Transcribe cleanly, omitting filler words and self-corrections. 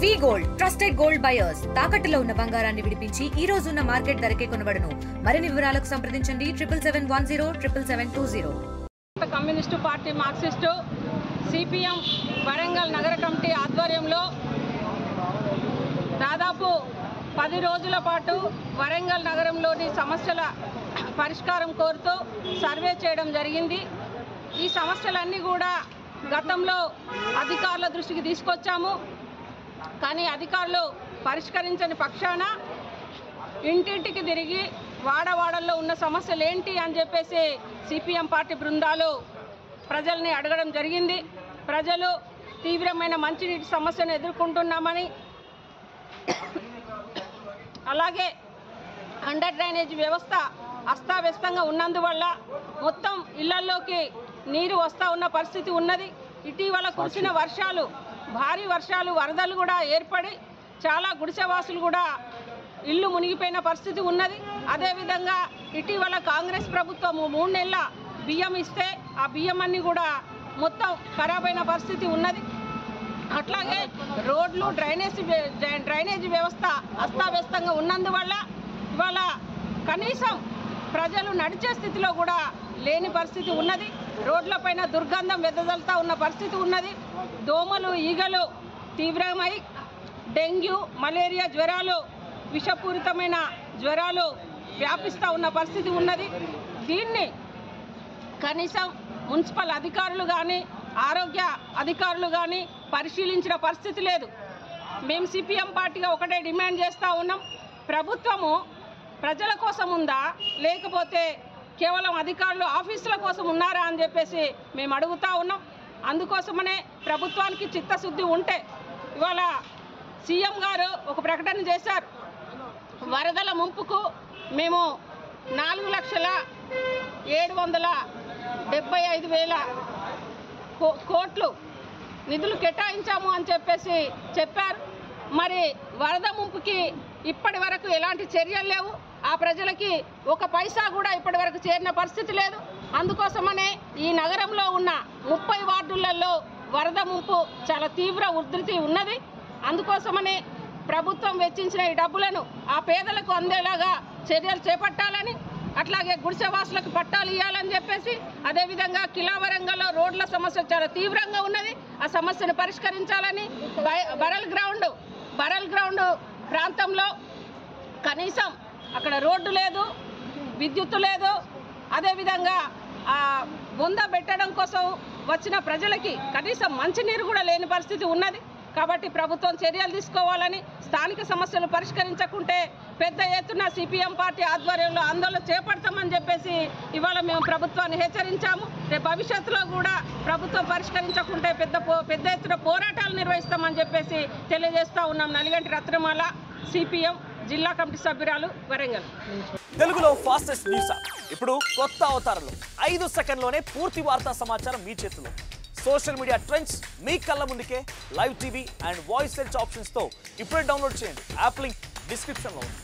వి gold trusted gold buyers తాకట్టులో ఉన్న బంగారాన్ని విడిపించి ఈ రోజు ఉన్న మార్కెట్ ధరకే కొనబడును. మరిన్ని వివరాలకు సంప్రదించండి 7710 communist party Marxist CPM Warangal నగర కమిటీ ఆధ్వర్యంలో దాదాపు 10 రోజుల పాటు వరంగల్ నగరంలోని సమస్యల పరిష్కారం కోరుతూ సర్వే చేయడం జరిగింది. ఈ సమస్యలన్నీ కూడా గతంలో అధికారుల దృష్టికి తీసుకొచ్చాము. కానీ అధికారులు పరిష్కరించని పక్షాన ఇంటింటికి తిరిగి వాడవాడల్లో ఉన్న సమస్యలు ఏంటి అని చెప్పేసి సిపిఎం పార్టీ బృందాలు ప్రజల్ని అడగడం జరిగింది. ప్రజలు తీవ్రమైన మంచినీటి సమస్యను ఎదుర్కొంటున్నామని, అలాగే అండర్ డ్రైనేజ్ వ్యవస్థ అస్తావ్యస్తంగా ఉన్నందువల్ల మొత్తం ఇళ్లలోకి నీరు వస్తూ ఉన్న పరిస్థితి ఉన్నది. ఇటీవల కురిసిన వర్షాలు, భారీ వర్షాలు, వరదలు కూడా ఏర్పడి చాలా గుడిసెవాసులు కూడా ఇల్లు మునిగిపోయిన పరిస్థితి ఉన్నది. అదేవిధంగా ఇటీవల కాంగ్రెస్ ప్రభుత్వం 3 నెలల బియ్యం ఇస్తే ఆ బియ్యం అన్నీ కూడా మొత్తం ఖరాబ్ అయిన పరిస్థితి ఉన్నది. అట్లాగే రోడ్లు, డ్రైనేజీ వ్యవస్థ అస్తావ్యస్తంగా ఉన్నందువల్ల ఇవాళ కనీసం ప్రజలు నడిచే స్థితిలో కూడా లేని పరిస్థితి ఉన్నది. రోడ్లపైన దుర్గంధం వెదజల్లుతూ ఉన్న పరిస్థితి ఉన్నది. దోమలు, ఈగలు తీవ్రమై డెంగ్యూ, మలేరియా జ్వరాలు, విషపూరితమైన జ్వరాలు వ్యాపిస్తూ ఉన్న పరిస్థితి ఉన్నది. దీన్ని కనీసం మున్సిపల్ అధికారులు కానీ, ఆరోగ్య అధికారులు కానీ పరిశీలించిన పరిస్థితి లేదు. మేము సిపిఎం పార్టీగా ఒకటే డిమాండ్ చేస్తూ ఉన్నాం. ప్రభుత్వము ప్రజల కోసం ఉందా, లేకపోతే కేవలం అధికారులు ఆఫీసుల కోసం ఉన్నారా అని చెప్పేసి మేము అడుగుతూ ఉన్నాం. అందుకోసమనే ప్రభుత్వానికి చిత్తశుద్ధి ఉంటే ఇవాళ సీఎం గారు ఒక ప్రకటన చేశారు. వరదల ముంపుకు మేము 4,775,000 కోట్లు నిధులు కేటాయించాము అని చెప్పేసి చెప్పారు. మరి వరద ముంపుకి ఇప్పటి వరకు ఎలాంటి చర్యలు లేవు. ఆ ప్రజలకి ఒక పైసా కూడా ఇప్పటి వరకు చేరిన పరిస్థితి లేదు. అందుకోసమనే ఈ నగరంలో ఉన్న 30 వార్డులలో వరద ముంపు చాలా తీవ్ర ఉధృతి ఉన్నది. అందుకోసమనే ప్రభుత్వం వెచ్చించిన ఈ డబ్బులను ఆ పేదలకు అందేలాగా చర్యలు చేపట్టాలని, అట్లాగే గుడిసెవాసులకు పట్టాలు ఇవ్వాలని చెప్పేసి, అదేవిధంగా కిలా వరంగల్లో రోడ్ల సమస్య చాలా తీవ్రంగా ఉన్నది, ఆ సమస్యను పరిష్కరించాలని, బరల్ గ్రౌండ్ ప్రాంతంలో కనీసం అక్కడ రోడ్డు లేదు, విద్యుత్తు లేదు, అదేవిధంగా బొంద పెట్టడం కోసం వచ్చిన ప్రజలకి కనీసం మంచినీరు కూడా లేని పరిస్థితి ఉన్నది. కాబట్టి ప్రభుత్వం చర్యలు తీసుకోవాలని, స్థానిక సమస్యలు పరిష్కరించకుంటే పెద్ద ఎత్తున సిపిఎం పార్టీ ఆధ్వర్యంలో ఆందోళన చేపడతామని చెప్పేసి ఇవాళ మేము ప్రభుత్వాన్ని హెచ్చరించాము. రేపు భవిష్యత్తులో కూడా ప్రభుత్వం పరిష్కరించకుంటే పెద్ద ఎత్తున పోరాటాలు నిర్వహిస్తామని చెప్పేసి తెలియజేస్తూ ఉన్నాం. నలిగంటి రత్నమాల, సిపిఎం జిల్లా కమిటీ సభ్యురాలు, వరంగల్. తెలుగులో ఫాస్టెస్ట్ న్యూస్ ఇప్పుడు కొత్త అవతారంలో 5 సెకండ్లోనే పూర్తి వార్తా సమాచారం మీ చేతిలో. సోషల్ మీడియా ట్రెండ్స్ మీ కళ్ళ ముందుకే live TV and voice search ఆప్షన్స్తో ఇప్పుడే డౌన్లోడ్ చేయండి. యాప్ లింక్ డిస్క్రిప్షన్లో ఉంది.